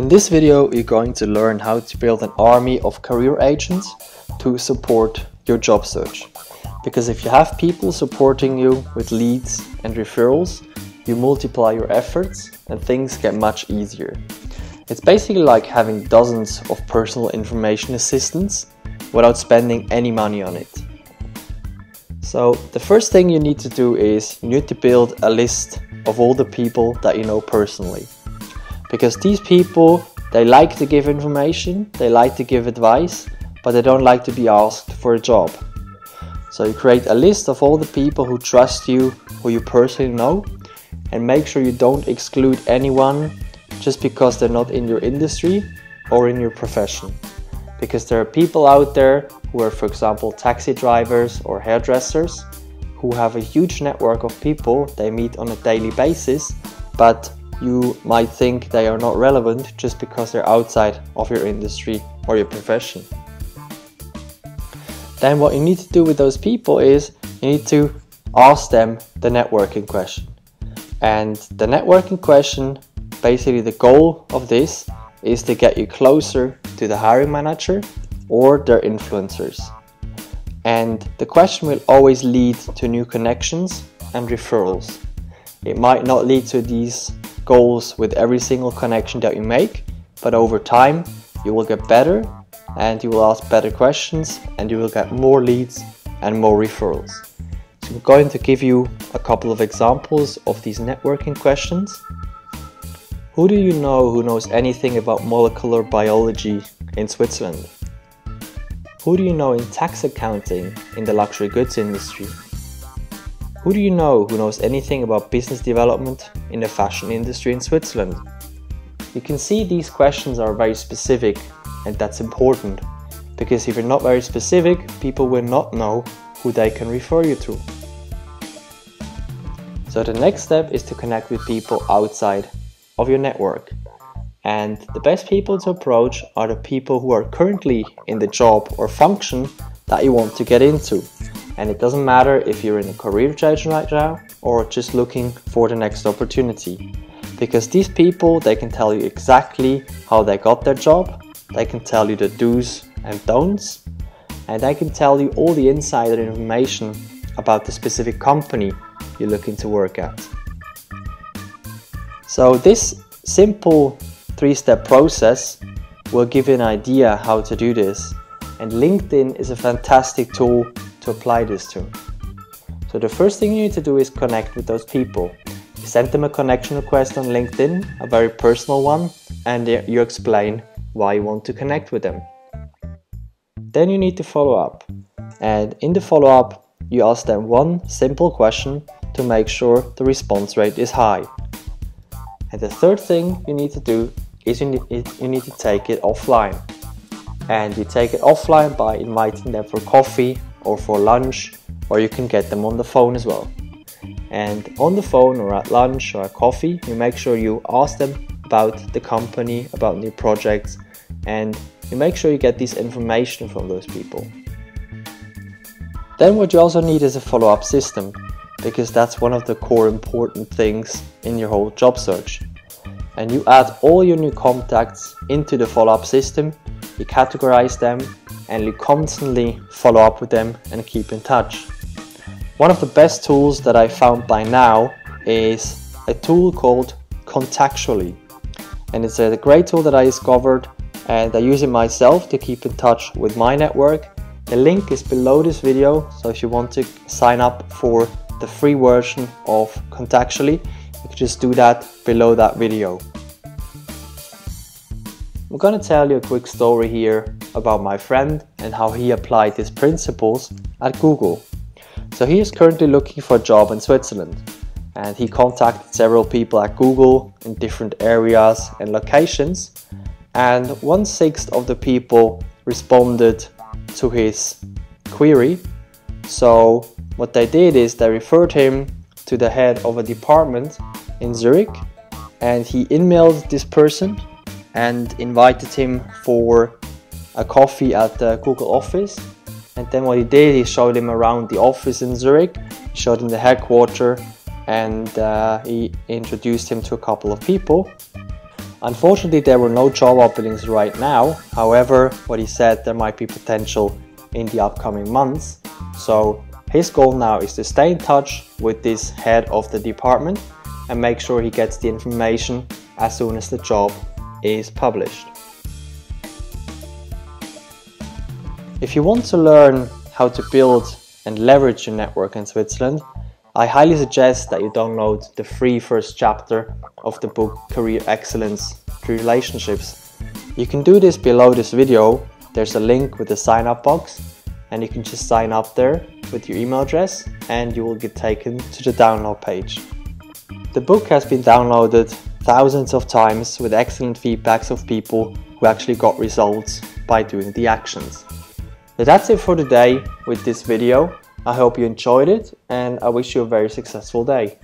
In this video, you're going to learn how to build an army of career agents to support your job search. Because if you have people supporting you with leads and referrals, you multiply your efforts and things get much easier. It's basically like having dozens of personal information assistants without spending any money on it. So the first thing you need to do is you need to build a list of all the people that you know personally. Because these people, they like to give information, they like to give advice, but they don't like to be asked for a job. So you create a list of all the people who trust you, who you personally know, and make sure you don't exclude anyone just because they're not in your industry or in your profession. Because there are people out there who are, for example, taxi drivers or hairdressers who have a huge network of people they meet on a daily basis, but you might think they are not relevant just because they're outside of your industry or your profession. Then what you need to do with those people is you need to ask them the networking question. And the networking question, basically the goal of this is to get you closer to the hiring manager or their influencers. And the question will always lead to new connections and referrals. It might not lead to these goals with every single connection that you make, but over time you will get better and you will ask better questions and you will get more leads and more referrals. So I'm going to give you a couple of examples of these networking questions. Who do you know who knows anything about molecular biology in Switzerland? Who do you know in tax accounting in the luxury goods industry? Who do you know who knows anything about business development in the fashion industry in Switzerland? You can see these questions are very specific, and that's important, because if you're not very specific, people will not know who they can refer you to. So the next step is to connect with people outside of your network. And the best people to approach are the people who are currently in the job or function that you want to get into. And it doesn't matter if you're in a career change right now or just looking for the next opportunity. Because these people, they can tell you exactly how they got their job, they can tell you the do's and don'ts, and they can tell you all the insider information about the specific company you're looking to work at. So this simple 3-step process will give you an idea how to do this, and LinkedIn is a fantastic tool to apply this to. So the first thing you need to do is connect with those people. You send them a connection request on LinkedIn, a very personal one, and you explain why you want to connect with them. Then you need to follow up, and in the follow-up you ask them one simple question to make sure the response rate is high. And the third thing you need to do is you need to take it offline. And you take it offline by inviting them for coffee or for lunch, or you can get them on the phone as well. And on the phone or at lunch or at coffee, you make sure you ask them about the company, about new projects, and you make sure you get this information from those people. Then what you also need is a follow-up system, because that's one of the core important things in your whole job search. And you add all your new contacts into the follow-up system, you categorize them, and you constantly follow up with them and keep in touch. One of the best tools that I found by now is a tool called Contextually. And it's a great tool that I discovered, and I use it myself to keep in touch with my network. The link is below this video, so if you want to sign up for the free version of Contextually, you can just do that below that video. I'm going to tell you a quick story here about my friend and how he applied his principles at Google. So he is currently looking for a job in Switzerland, and he contacted several people at Google in different areas and locations, and 1/6 of the people responded to his query. So what they did is they referred him to the head of a department in Zurich, and he emailed this person and invited him for a coffee at the Google office. And then what he did, he showed him around the office in Zurich, he showed him the headquarters, and he introduced him to a couple of people. Unfortunately, there were no job openings right now. However, what he said, there might be potential in the upcoming months. So his goal now is to stay in touch with this head of the department and make sure he gets the information as soon as the job is published. If you want to learn how to build and leverage your network in Switzerland, I highly suggest that you download the free first chapter of the book Career Excellence Through Relationships. You can do this below this video. There's a link with the sign up box, and you can just sign up there with your email address and you will get taken to the download page. The book has been downloaded thousands of times with excellent feedbacks of people who actually got results by doing the actions. So that's it for today with this video. I hope you enjoyed it and I wish you a very successful day.